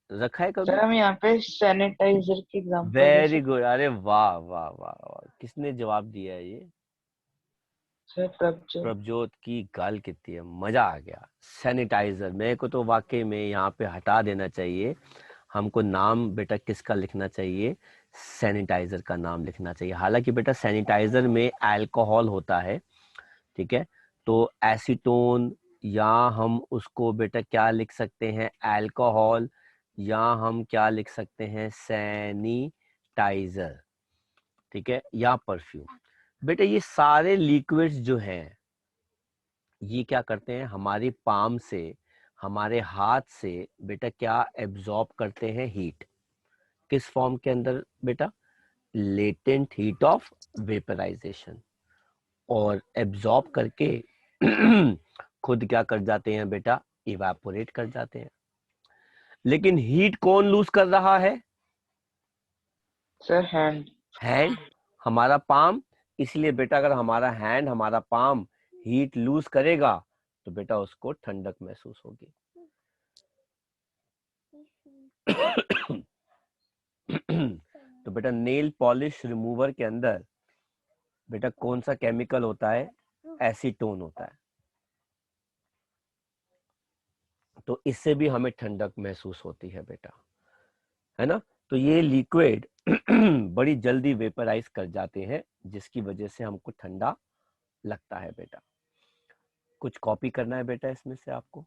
रखा है कभी? सर हम यहाँ पे सैनिटाइजर की एग्जांपल दे वेरी सकते। गुड। अरे वाह वाह वाह वाह, किसने जवाब दिया है ये? सर प्रभजोत। प्रभजोत की गाल कितनी है, मजा आ गया। सैनिटाइजर मेरे को तो वाकई में यहाँ पे हटा देना चाहिए। हमको नाम बेटा किसका लिखना चाहिए? सैनिटाइजर का नाम लिखना चाहिए। हालांकि बेटा सैनिटाइजर में अल्कोहल होता है, ठीक है, तो एसीटोन, या हम उसको बेटा क्या लिख सकते हैं? अल्कोहल, या हम क्या लिख सकते हैं? सैनिटाइजर, ठीक है, या परफ्यूम। बेटा ये सारे लिक्विड्स जो हैं ये क्या करते हैं? हमारी पाम से, हमारे हाथ से बेटा क्या एब्जॉर्ब करते हैं? हीट। किस फॉर्म के अंदर बेटा? Latent heat of vaporisation. और एब्जॉर्ब करके खुद क्या कर जाते हैं बेटा? इवेपोरेट कर जाते हैं। लेकिन हीट कौन लूज कर रहा है? Sir hand. हैंड, हमारा पाम। इसलिए बेटा अगर हमारा हैंड, हमारा पाम हीट लूज करेगा तो बेटा उसको ठंडक महसूस होगी। तो बेटा नेल पॉलिश रिमूवर के अंदर बेटा कौन सा केमिकल होता है? एसीटोन होता है। तो इससे भी हमें ठंडक महसूस होती है बेटा, है ना? तो ये लिक्विड बड़ी जल्दी वेपराइज कर जाते हैं, जिसकी वजह से हमको ठंडा लगता है बेटा। कुछ कॉपी करना है बेटा इसमें से आपको?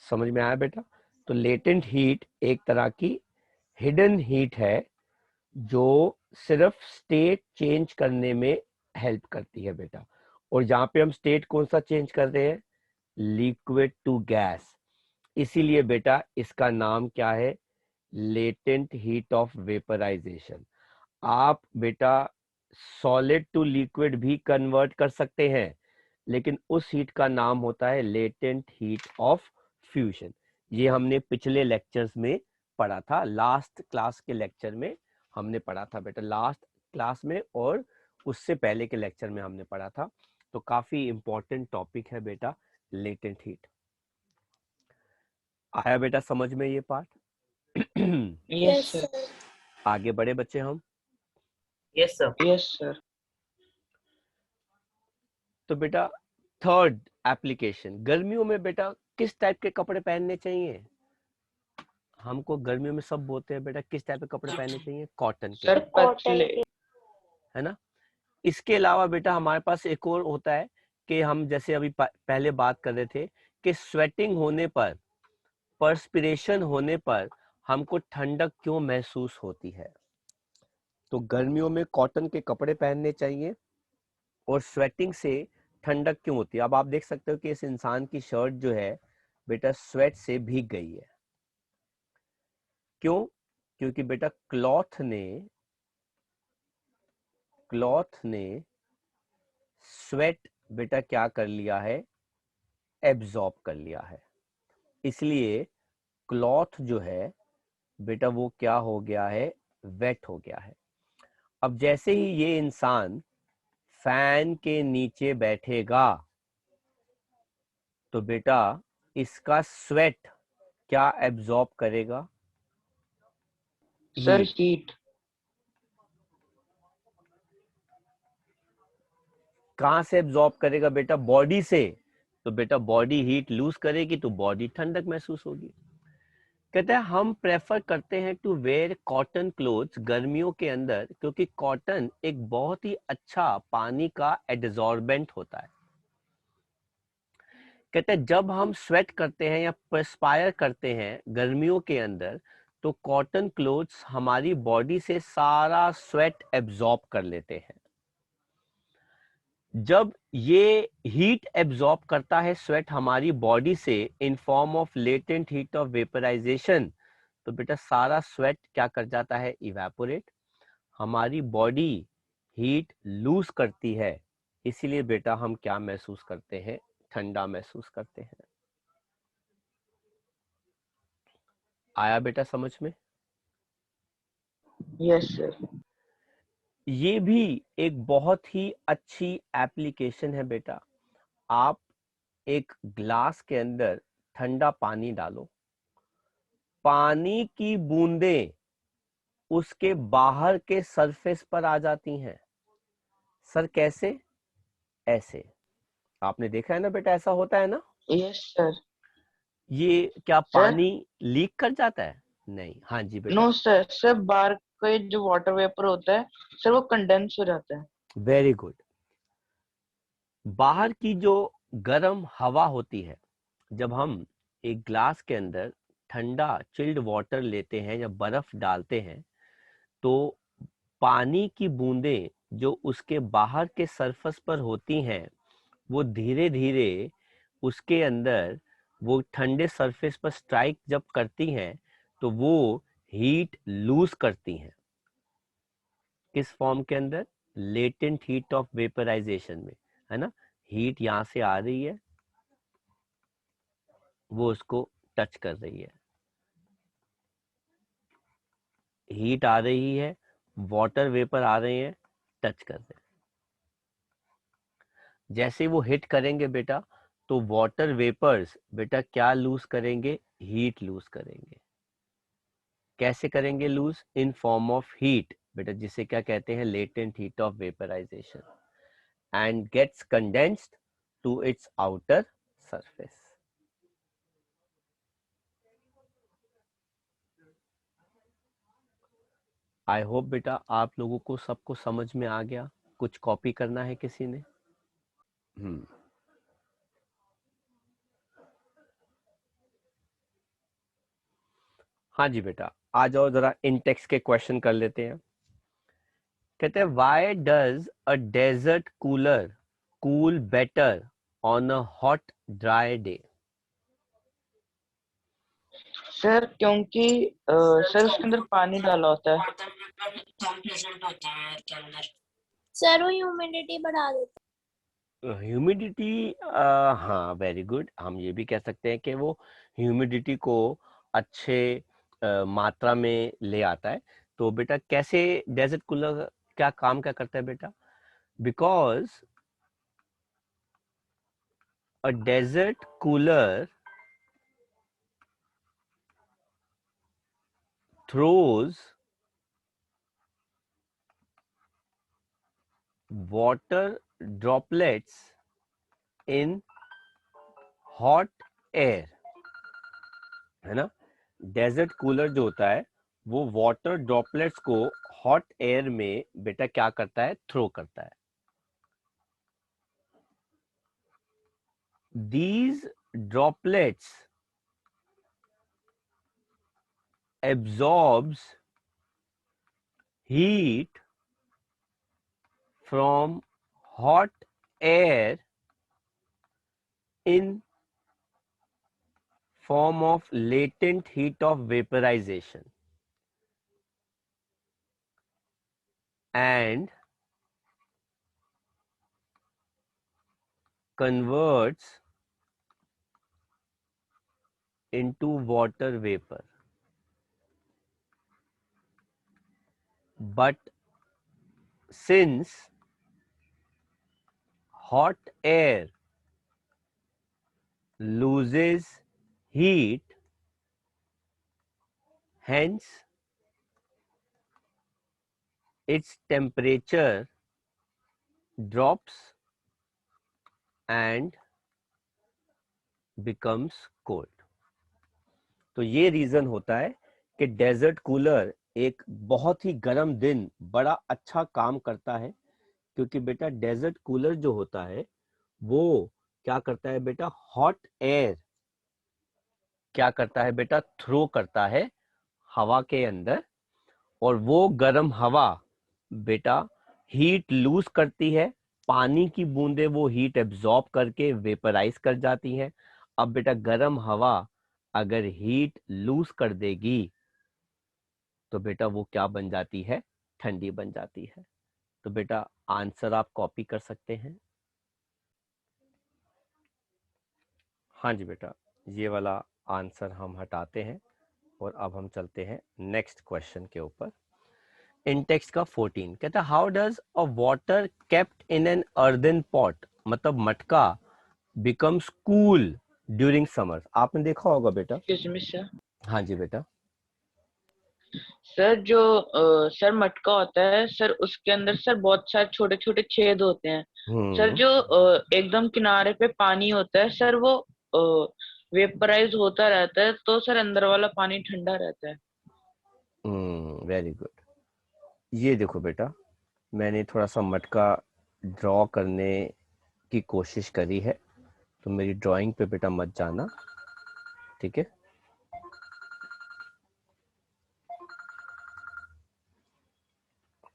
समझ में आया बेटा? तो लेटेंट हीट एक तरह की हिडन हीट है जो सिर्फ स्टेट चेंज करने में हेल्प करती है बेटा। और जहां पे हम स्टेट कौन सा चेंज कर रहे हैं? Liquid to gas. इसीलिए बेटा इसका नाम क्या है? Latent heat of vaporisation. आप बेटा सॉलिड टू लिक्विड भी कन्वर्ट कर सकते हैं, लेकिन उस हीट का नाम होता है लेटेंट हीट ऑफ फ्यूजन। ये हमने पिछले लेक्चर्स में पढ़ा था, लास्ट क्लास के लेक्चर में हमने पढ़ा था बेटा लास्ट क्लास में, और उससे पहले के लेक्चर में हमने पढ़ा था। तो काफी इंपॉर्टेंट टॉपिक है बेटा लेटेंट हीट। आया बेटा समझ में ये पार्ट? Yes sir. आगे बढ़े बच्चे हम। Yes sir. Yes sir. तो बेटा थर्ड एप्लीकेशन, गर्मियों में बेटा किस टाइप के कपड़े पहनने चाहिए? हमको गर्मियों में सब बोलते हैं बेटा किस टाइप के कपड़े पहनने चाहिए? कॉटन के सर कपड़े, पतले। है ना। इसके अलावा बेटा हमारे पास एक और होता है कि हम जैसे अभी पहले बात कर रहे थे कि स्वेटिंग होने पर, पर्सपिरेशन होने पर हमको ठंडक क्यों महसूस होती है। तो गर्मियों में कॉटन के कपड़े पहनने चाहिए, और स्वेटिंग से ठंडक क्यों होती है? अब आप देख सकते हो कि इस इंसान की शर्ट जो है बेटा स्वेट से भीग गई है। क्यों? क्योंकि बेटा क्लॉथ ने स्वेट बेटा क्या कर लिया है? एब्जॉर्ब कर लिया है। इसलिए क्लॉथ जो है बेटा वो क्या हो गया है? वेट हो गया है। अब जैसे ही ये इंसान फैन के नीचे बैठेगा तो बेटा इसका स्वेट क्या एब्जॉर्ब करेगा? Sir heat. हीट। कहां से एब्जॉर्ब करेगा बेटा? बॉडी से। तो बेटा बॉडी हीट लूज करेगी तो बॉडी ठंडक महसूस होगी। कहते हैं हम प्रेफर करते हैं टू वेयर कॉटन क्लोथ्स गर्मियों के अंदर, क्योंकि कॉटन एक बहुत ही अच्छा पानी का एडजॉर्बेंट होता है। कहते हैं जब हम स्वेट करते हैं या परस्पायर करते हैं गर्मियों के अंदर, तो कॉटन क्लोथ्स हमारी बॉडी से सारा स्वेट एब्जॉर्ब कर लेते हैं। जब ये हीट एब्जॉर्ब करता है स्वेट हमारी बॉडी से in form of latent heat of vaporisation, तो बेटा सारा स्वेट क्या कर जाता है? इवेपोरेट। हमारी बॉडी हीट लूज करती है, इसीलिए बेटा हम क्या महसूस करते हैं? ठंडा महसूस करते हैं। आया बेटा समझ में? Yes sir. ये भी एक बहुत ही अच्छी एप्लीकेशन है बेटा। आप एक ग्लास के अंदर ठंडा पानी डालो, पानी की बूंदें उसके बाहर के सरफेस पर आ जाती हैं। सर कैसे? ऐसे। आपने देखा है ना बेटा, ऐसा होता है ना। Yes sir. ये क्या सर पानी लीक कर जाता है? नहीं। हाँ जी बेटा। नो सर, सर बाहर का जो वाटर वेपर होता है सर वो कंडेंस हो जाता है। Very good. बाहर की जो गर्म हवा होती है, जब हम एक ग्लास के अंदर ठंडा चिल्ड वाटर लेते हैं या बर्फ डालते हैं, तो पानी की बूंदें जो उसके बाहर के सरफेस पर होती हैं वो धीरे धीरे उसके अंदर वो ठंडे सरफेस पर स्ट्राइक जब करती हैं तो वो हीट लूज करती हैं। किस फॉर्म के अंदर? लेटेंट हीट ऑफ वेपराइजेशन में, है ना। हीट यहां से आ रही है, वो उसको टच कर रही है। हीट आ रही है, वाटर वेपर आ रहे हैं, टच कर रहे हैं। जैसे वो हिट करेंगे बेटा तो वाटर वेपर्स बेटा क्या लूज करेंगे? हीट लूज करेंगे। कैसे करेंगे lose? In form of heat बेटा, जिसे क्या कहते हैं? Latent heat of vaporization, and gets condensed to its outer surface. I hope बेटा आप लोगों को सबको समझ में आ गया। कुछ कॉपी करना है किसी ने? हाँ जी बेटा, आ जाओ जरा इन टेक्स्ट के क्वेश्चन कर लेते हैं। कहते हैं why does a desert cooler cool better on a hot dry day? Sir क्योंकि सर उसके अंदर पानी डाला होता है। वाटर वेपर कम प्रेजेंट होता है एयर के अंदर। सर वो ह्यूमिडिटी बढ़ा देता ह्यूमिडिटी, हाँ वेरी गुड। हम ये भी कह सकते हैं कि वो ह्यूमिडिटी को अच्छे मात्रा में ले आता है, तो बेटा कैसे डेजर्ट कूलर क्या काम क्या करता है बेटा? Because a desert cooler throws water droplets in hot air, है ना? डेजर्ट कूलर जो होता है वो वाटर ड्रॉपलेट्स को हॉट एयर में बेटा क्या करता है? थ्रो करता है. These droplets absorbs heat from hot air in form of latent heat of vaporization and converts into water vapor. But since hot air loses heat, hence its temperature drops and becomes cold. तो ये reason होता है कि desert cooler एक बहुत ही गर्म दिन बड़ा अच्छा काम करता है, क्योंकि बेटा डेजर्ट कूलर जो होता है वो क्या करता है बेटा? हॉट एयर क्या करता है बेटा? थ्रो करता है हवा के अंदर, और वो गर्म हवा बेटा हीट लूज करती है, पानी की बूंदे वो हीट एब्जॉर्ब करके वेपराइज कर जाती हैं. अब बेटा गर्म हवा अगर हीट लूज कर देगी तो बेटा वो क्या बन जाती है? ठंडी बन जाती है. तो बेटा आंसर आप कॉपी कर सकते हैं. हाँ जी बेटा, ये वाला आंसर हम हटाते हैं और अब हम चलते हैं नेक्स्ट क्वेश्चन के ऊपर. इन टेक्स्ट का 14 कहता है how does a water kept in an earthen pot, मतलब मटका, बिकम्स कूल ड्यूरिंग समर. आपने देखा होगा बेटा. Excuse me sir. हाँ जी बेटा. सर जो सर मटका होता है सर, उसके अंदर सर बहुत सारे छोटे छोटे छेद होते हैं सर. जो एकदम किनारे पे पानी होता है सर, वो वेपराइज होता रहता है, तो सर अंदर वाला पानी ठंडा रहता है. Very good. ये देखो बेटा, मैंने थोड़ा सा मटका ड्रॉ करने की कोशिश करी है, तो मेरी ड्राइंग पे बेटा मत जाना, ठीक है?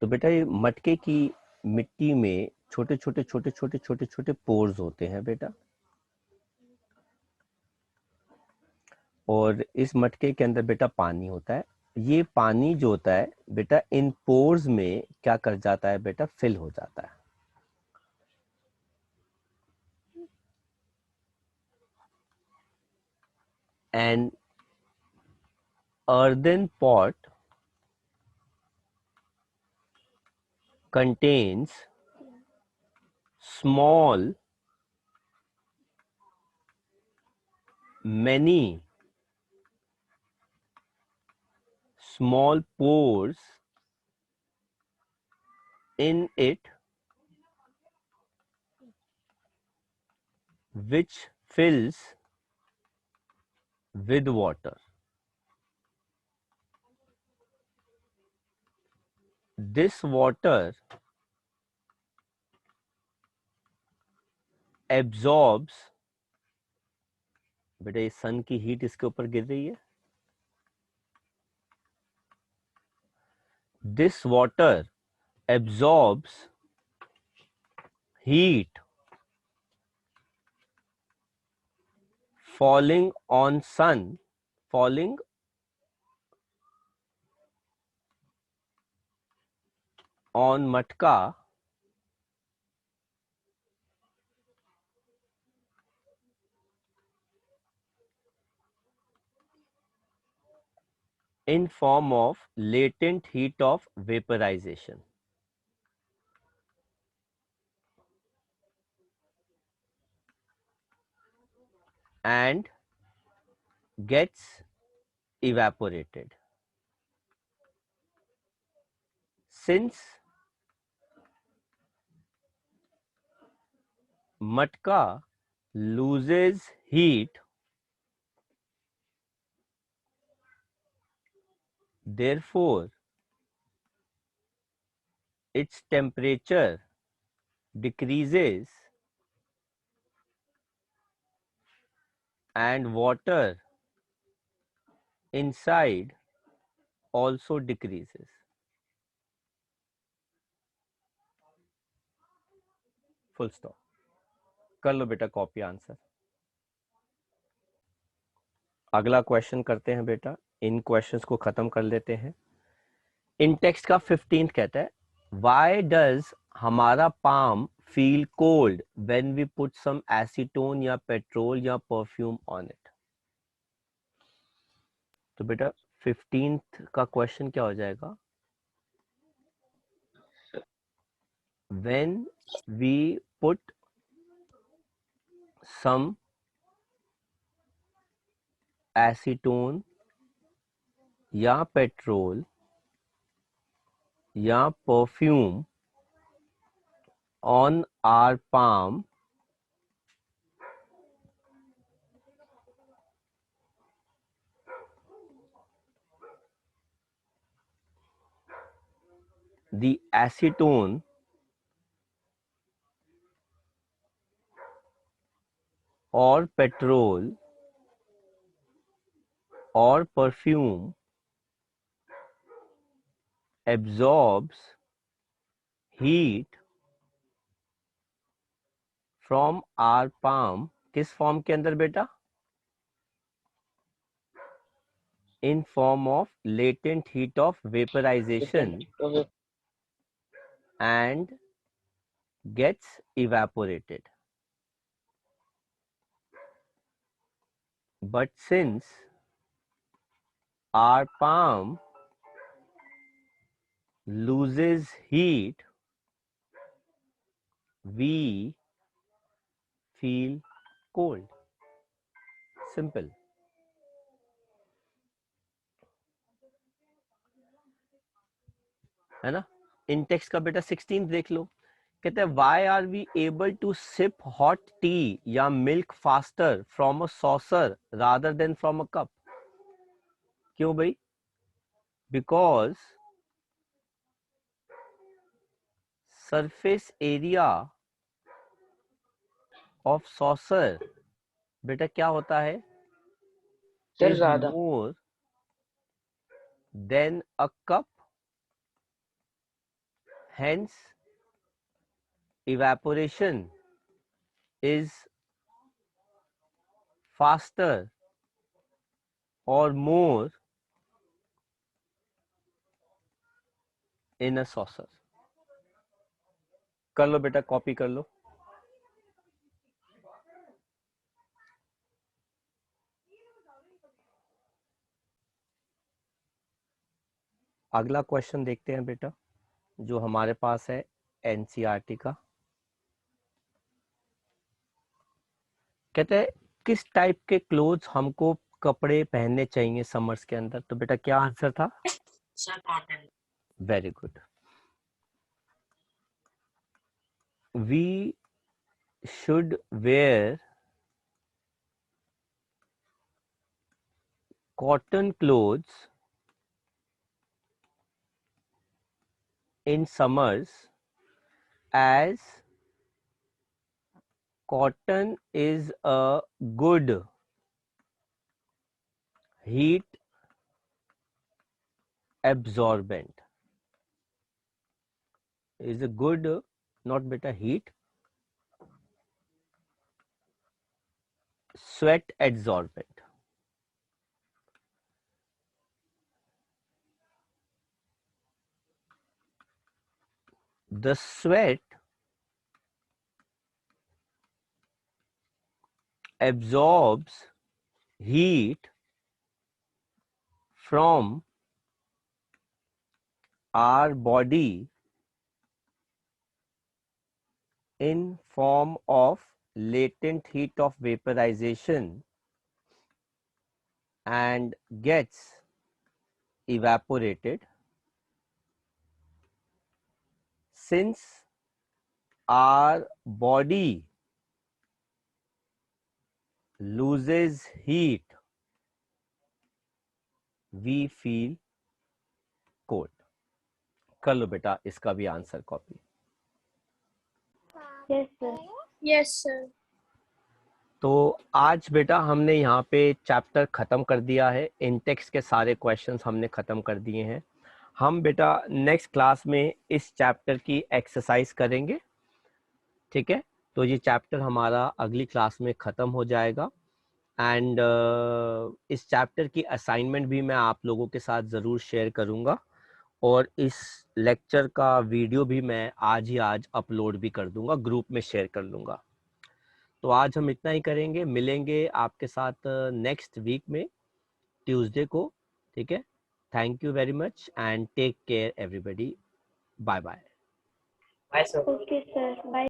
तो बेटा ये मटके की मिट्टी में छोटे छोटे छोटे छोटे छोटे छोटे पोर्स होते हैं बेटा, और इस मटके के अंदर बेटा पानी होता है. ये पानी जो होता है बेटा इन पोर्स में क्या कर जाता है बेटा? फिल हो जाता है. An earthen pot contains many small pores in it which fills with water. This water absorbs, बेटा ये सन की हीट इसके ऊपर गिर रही है. This water absorbs heat falling on matka in form of latent heat of vaporization and gets evaporated. Since matka loses heat, therefore its temperature decreases and water inside also decreases. Full stop. कर लो बेटा copy answer. अगला question करते हैं बेटा. इन questions को खत्म कर लेते हैं. इन टेक्स्ट का 15th कहता है व्हाई डज हमारा palm feel cold when we put some acetone या पेट्रोल या परफ्यूम ऑन इट. तो बेटा 15th का क्वेश्चन क्या हो जाएगा? When we put some acetone या पेट्रोल या perfume on our palm, the acetone or petrol or perfume absorbs heat from our palm. किस फॉर्म के अंदर बेटा? In form of latent heat of vaporization and gets evaporated. But since our palm loses heat, we feel cold. Simple. है ना? इन text का बेटा 16 देख लो. कहते हैं why are we able to sip hot tea या milk faster from a saucer rather than from a cup? क्यों भाई? Because surface area of saucer बेटा क्या होता है? सर is ज्यादा. more than a cup. Hence evaporation is faster or more in a saucer. कर लो बेटा कॉपी कर लो. अगला क्वेश्चन देखते हैं बेटा जो हमारे पास है एनसीईआरटी का. कहते हैं किस टाइप के क्लोथ्स हमको कपड़े पहनने चाहिए समर्स के अंदर. तो बेटा क्या आंसर था? Sir cotton. Very good. We should wear cotton clothes in summers as cotton is a good heat absorbent. Is a good, not better heat, sweat absorbent. The sweat absorbs heat from our body in form of latent heat of vaporization and gets evaporated. Since our body loses heat, we feel cold. कर लो बेटा इसका भी answer copy. Yes sir. Yes sir. तो आज बेटा हमने यहाँ पे चैप्टर खत्म कर दिया है. इंटेक्स के सारे क्वेश्चंस हमने खत्म कर दिए हैं. हम बेटा नेक्स्ट क्लास में इस चैप्टर की एक्सरसाइज करेंगे. ठीक है, तो ये चैप्टर हमारा अगली क्लास में खत्म हो जाएगा. एंड इस चैप्टर की असाइनमेंट भी मैं आप लोगों के साथ ज़रूर शेयर करूँगा और इस लेक्चर का वीडियो भी मैं आज अपलोड भी कर दूंगा, ग्रुप में शेयर कर लूँगा. तो आज हम इतना ही करेंगे. मिलेंगे आपके साथ नेक्स्ट वीक में ट्यूसडे को. ठीक है, thank you very much and take care everybody. Bye bye. Bye sir. Okay sir. Bye.